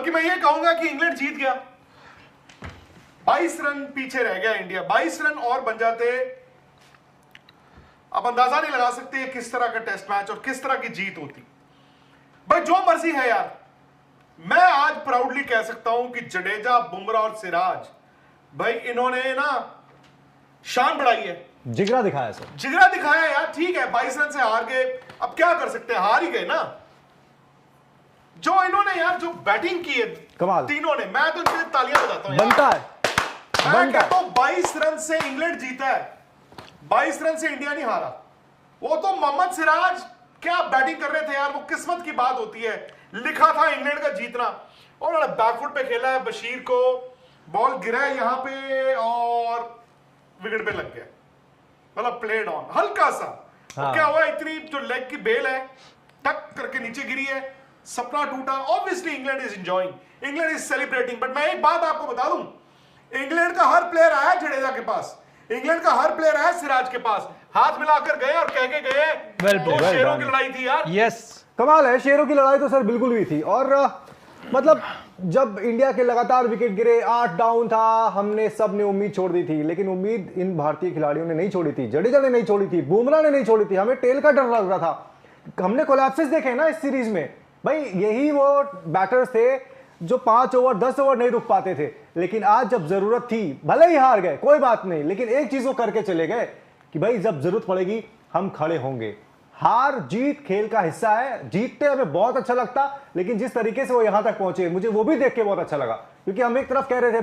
बल्कि मैं ये कहूंगा कि इंग्लैंड जीत गया, 22 रन पीछे रह गया इंडिया, 22 रन और बन जाते। अब अंदाजा नहीं लगा सकते किस तरह का टेस्ट मैच और किस तरह की जीत होती। भाई जो मर्जी है यार, मैं आज प्राउडली कह सकता हूं कि जडेजा, बुमराह और सिराज, भाई इन्होंने ना शान बढ़ाई है, जिगरा दिखाया सर, जिगरा दिखाया यार। ठीक है 22 रन से हार गए, अब क्या कर सकते हैं, हार ही गए ना। जो इन्होंने यार जो बैटिंग की है कमाल तीनों ने, मैं तो इनके लिए तालियां बजाता हूं। बनता है, मैं कहता हूं 22 रन से इंग्लैंड जीता है, 22 रन से इंडिया नहीं हारा। वो तो मोहम्मद सिराज क्या बैटिंग कर रहे थे यार, वो किस्मत की बात होती है, लिखा था इंग्लैंड का जीतना। और उन्होंने बैकफुट पे खेला है, बशीर को बॉल गिरा है यहां पे और विकेट पे लग गया, मतलब प्लेड ऑन हल्का सा। हाँ। क्या हुआ, इतनी जो लेग की बेल है टक करके नीचे गिरी है, सपना टूटा। Obviously England is enjoying, England is celebrating. But मैं एक बात आपको बता दूं, इंग्लैंड का हर प्लेयर आया जडेजा के पास, इंग्लैंड का हर प्लेयर आया सिराज के पास, हाथ मिलाकर गए और कह के गए दो शेरों की लड़ाई थी यार। यस, कमाल है, शेरों की लड़ाई तो सर बिल्कुल भी थी। और मतलब जब इंडिया के लगातार विकेट गिरे, 8 डाउन था, हमने सब ने उम्मीद छोड़ दी थी, लेकिन उम्मीद इन भारतीय खिलाड़ियों ने नहीं छोड़ी थी, जडेजा ने नहीं छोड़ी थी, बुमराह ने नहीं छोड़ी थी। हमें टेल का डर लग रहा था। हमने कोलैप्सेस देखे ना इस सीरीज में, भाई यही वो बैटर्स थे जो 5 ओवर 10 ओवर नहीं रुक पाते थे। लेकिन आज जब जरूरत थी, भले ही हार गए कोई बात नहीं, लेकिन एक चीज वो करके चले गए कि भाई जब जरूरत पड़ेगी हम खड़े होंगे। हार जीत खेल का हिस्सा है, जीतते हमें बहुत अच्छा लगता, लेकिन जिस तरीके से वो यहां तक पहुंचे मुझे वो भी देख के बहुत अच्छा लगा। क्योंकि हम एक तरफ कह रहे थे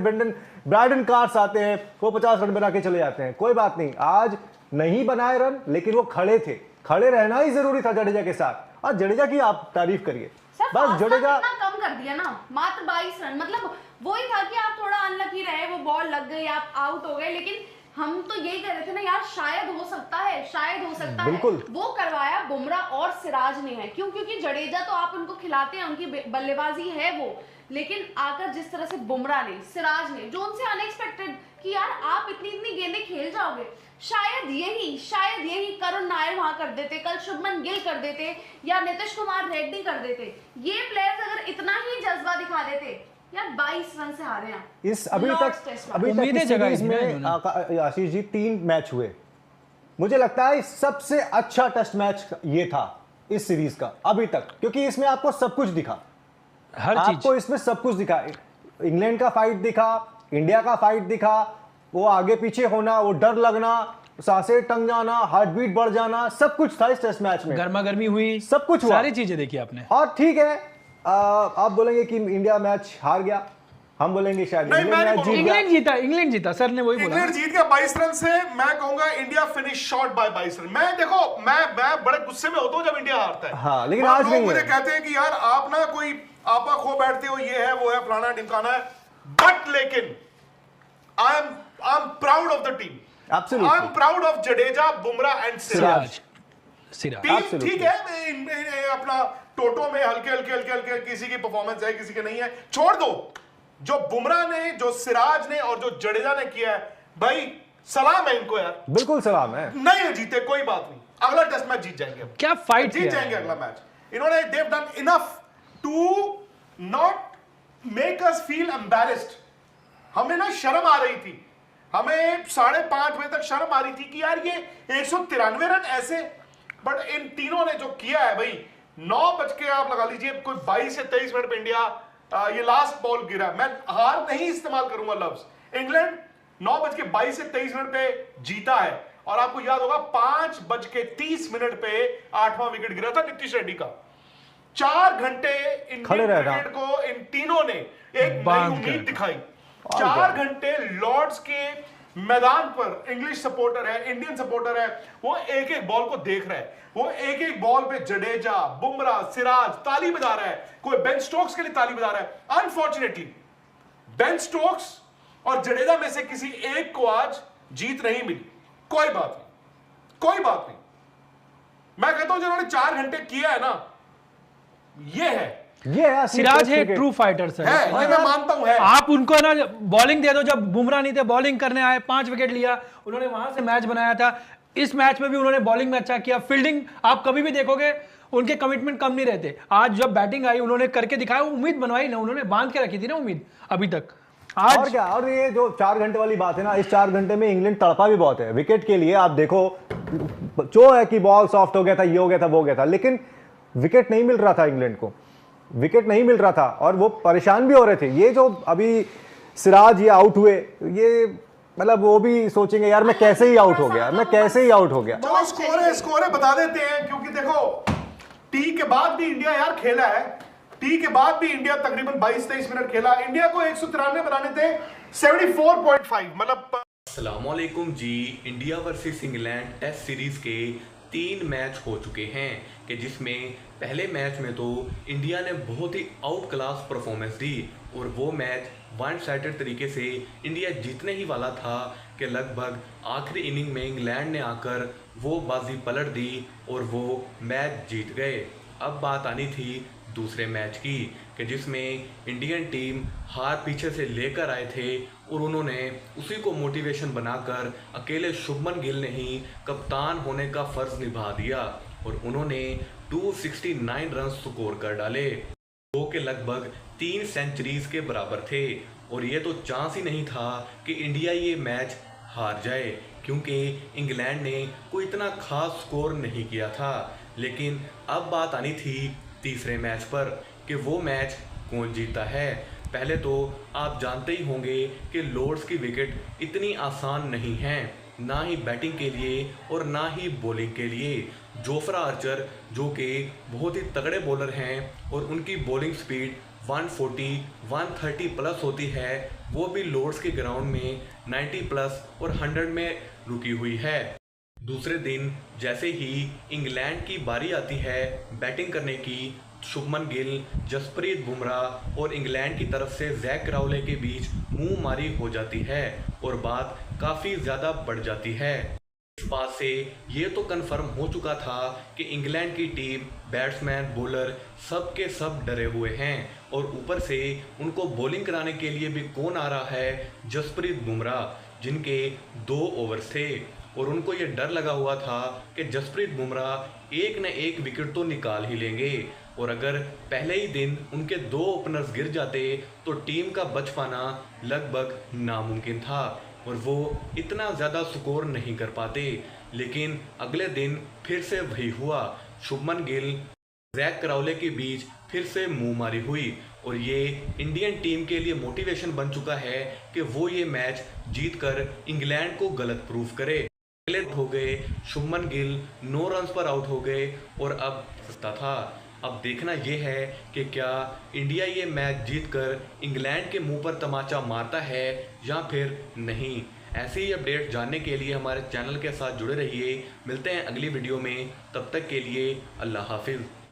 ब्रायडन कार्स आते हैं, वो 50 रन बना के चले जाते हैं, कोई बात नहीं, आज नहीं बनाए रन, लेकिन वो खड़े थे, खड़े रहना ही जरूरी था जडेजा के साथ। और जडेजा की आप तारीफ करिए, बस जडेजा कम कर दिया ना, मात्र 22 रन, मतलब वही था कि आप थोड़ा अनलकी रहे, वो बॉल लग गई, आप आउट हो गए। लेकिन हम तो यही कह रहे थे ना यार, शायद हो सकता है, शायद हो सकता है। वो करवाया बुमराह और सिराज ने है। क्यों? क्योंकि जडेजा तो आप उनको खिलाते हैं, उनकी बल्लेबाजी है वो, लेकिन आकर जिस तरह से बुमराह ने, सिराज ने, जो उनसे अनएक्सपेक्टेड कि यार आप इतनी गेंदें खेल जाओगे, शायद यही करुण नायर वहां कर देते, कल शुभमन गिल कर देते, या नीतीश कुमार रेड्डी कर देते। ये प्लेयर्स अगर इतना ही जज्बा दिखा देते यार, 22 रन से हारे हैं इस अभी तक इस सीरीज में आशीष जी 3 मैच हुए, मुझे लगता है सबसे अच्छा टेस्ट मैच ये था इस सीरीज का अभी तक, क्योंकि इसमें आपको सब कुछ दिखा, हर चीज आपको इसमें सब कुछ दिखा। इंग्लैंड का फाइट दिखा, इंडिया का फाइट दिखा, वो आगे पीछे होना, वो डर लगना, सांसें टंग जाना, हार्ट बीट बढ़ जाना, सब कुछ था इस टेस्ट मैच में, गर्मा गर्मी हुई, सब कुछ हुआ, सारी चीजें देखी आपने। और ठीक है आप बोलेंगे कि इंडिया मैच हार गया, हम बोलेंगे शायद इंग्लैंड जीता, सर ने वही बोला, इंग्लैंड जीत गया 22 रन से। मैं कहूंगा India finish short by 22 run. मैं देखो मैं बड़े गुस्से में होता हूं जब इंडिया हारता है। हाँ, लेकिन आज नहीं मुझे कहते हैं कि यार आप ना कोई आपा खो बैठते हो, ये है वो है, फलाना ढिमकाना है, बट लेकिन I am proud of the team, I am proud of Jadeja, Bumrah and Siraj. Team ठीक है, अपना टोटो में हल्के किसी की परफॉर्मेंस है, किसी की नहीं है, छोड़ दो। जो बुमराह ने, जो सिराज ने और जो जडेजा ने किया है, भाई सलाम है इनको यार, बिल्कुल सलाम है। नहीं जीते कोई बात नहीं, अगला टेस्ट मैच जीत जाएंगे, क्या फाइट जीत जाएंगे अगला मैच। इन्होंने they have done enough to not make us feel embarrassed. हमें ना शर्म आ रही थी, हमें 5:30 बजे तक शर्म आ रही थी कि यार ये 193 रन ऐसे, बट इन तीनों ने जो किया है भाई, 9 बज के आप लगा लीजिए कोई 22 से 23 मिनट पे इंडिया, ये लास्ट बॉल गिरा, मैं हार नहीं इस्तेमाल करूंगा लफ्ज, इंग्लैंड 9 बज के 22 से 23 मिनट पे जीता है। और आपको याद होगा 5 बज के 30 मिनट पे 8वां विकेट गिरा था नीतीश रेड्डी का। 4 घंटे इंडियन क्रिकेट को इन तीनों ने एक नई उम्मीद दिखाई। 4 घंटे लॉर्ड्स के मैदान पर इंग्लिश सपोर्टर है, इंडियन सपोर्टर है, वो एक एक बॉल को देख रहा है, वो एक एक बॉल पे जडेजा, बुमराह, सिराज ताली बजा रहा है, कोई बेन स्टोक्स के लिए ताली बजा रहा है। अनफॉर्चुनेटली बेन स्टोक्स और जडेजा में से किसी एक को आज जीत नहीं मिली, कोई बात नहीं, कोई बात नहीं। मैं कहता हूं जिन्होंने 4 घंटे किया है ना, ये है सिराज है ट्रू फाइटर सर, ये मैं मानता हूं है। आप उनको ना बॉलिंग दे दो, जब बुमराह नहीं थे बॉलिंग करने आए, 5 विकेट लिया उन्होंने, वहां से मैच बनाया था। इस मैच में भी उन्होंने बॉलिंग में अच्छा किया, फील्डिंग आप कभी भी देखोगे उनके कमिटमेंट कम नहीं रहते। आज जब बैटिंग आई उन्होंने करके दिखाया, उम्मीद बनवाई ना, उन्होंने बांध के रखी थी ना उम्मीद अभी तक। आज और क्या, और ये जो 4 घंटे वाली बात है ना, इस 4 घंटे में इंग्लैंड तड़पा भी बहुत है विकेट के लिए। आप देखो जो है कि बॉल सॉफ्ट हो गया था, ये हो गया था, वो हो गया था, लेकिन विकेट नहीं मिल रहा था इंग्लैंड को, विकेट नहीं मिल रहा था और वो परेशान भी हो रहे थे। ये जो अभी सिराज ये आउट हुए, ये मतलब वो भी सोचेंगे यार मैं कैसे ही आउट हो गया, मैं कैसे ही आउट हो गया। जो स्कोर है बता देते हैं, क्योंकि देखो टी के बाद भी इंडिया यार खेला है, टी के बाद भी इंडिया तकरीबन 22-23 मिनट खेला। इंडिया को 193 बनाने थे, 74.5 मतलब। अस्सलामुअलैकुम जी। India versus England test series के 3 मैच हो चुके हैं कि जिसमें पहले मैच में तो इंडिया ने बहुत ही आउट क्लास परफॉर्मेंस दी और वो मैच वन साइडेड तरीके से इंडिया जीतने ही वाला था कि लगभग आखिरी इनिंग में इंग्लैंड ने आकर वो बाजी पलट दी और वो मैच जीत गए। अब बात आनी थी दूसरे मैच की कि जिसमें इंडियन टीम हार पीछे से लेकर आए थे और उन्होंने उसी को मोटिवेशन बनाकर अकेले शुभमन गिल ने ही कप्तान होने का फ़र्ज़ निभा दिया और उन्होंने 269 रन स्कोर कर डाले, जो के लगभग 3 सेंचुरीज के बराबर थे। और ये तो चांस ही नहीं था कि इंडिया ये मैच हार जाए, क्योंकि इंग्लैंड ने कोई इतना खास स्कोर नहीं किया था। लेकिन अब बात आनी थी तीसरे मैच पर कि वो मैच कौन जीता है। पहले तो आप जानते ही होंगे कि लॉर्ड्स की विकेट इतनी आसान नहीं है, ना ही बैटिंग के लिए और ना ही बॉलिंग के लिए। जोफ्रा आर्चर जो कि बहुत ही तगड़े बॉलर हैं और उनकी बॉलिंग स्पीड 140, 130 प्लस होती है, वो भी लॉर्ड्स के ग्राउंड में 90 प्लस और 100 में रुकी हुई है। दूसरे दिन जैसे ही इंग्लैंड की बारी आती है बैटिंग करने की, शुभमन गिल, जसप्रीत बुमराह और इंग्लैंड की तरफ से जैक क्राउले के बीच मुंह मारी हो जाती है और बात काफ़ी ज़्यादा बढ़ जाती है। इस बात से ये तो कंफर्म हो चुका था कि इंग्लैंड की टीम, बैट्समैन, बॉलर सब के सब डरे हुए हैं और ऊपर से उनको बॉलिंग कराने के लिए भी कौन आ रहा है, जसप्रीत बुमराह, जिनके 2 ओवर्स थे और उनको ये डर लगा हुआ था कि जसप्रीत बुमराह एक न एक विकेट तो निकाल ही लेंगे और अगर पहले ही दिन उनके 2 ओपनर्स गिर जाते तो टीम का बच पाना लगभग नामुमकिन था और वो इतना ज़्यादा स्कोर नहीं कर पाते। लेकिन अगले दिन फिर से वही हुआ, शुभमन गिल, जैक क्राउले के बीच फिर से मुंहमारी हुई और ये इंडियन टीम के लिए मोटिवेशन बन चुका है कि वो ये मैच जीतकर इंग्लैंड को गलत प्रूफ करे। हो गए, शुभमन गिल 9 रन्स पर आउट हो गए और अब सस्ता था। अब देखना यह है कि क्या इंडिया ये मैच जीतकर इंग्लैंड के मुंह पर तमाचा मारता है या फिर नहीं। ऐसे ही अपडेट जानने के लिए हमारे चैनल के साथ जुड़े रहिए। मिलते हैं अगली वीडियो में, तब तक के लिए अल्लाह हाफिज़।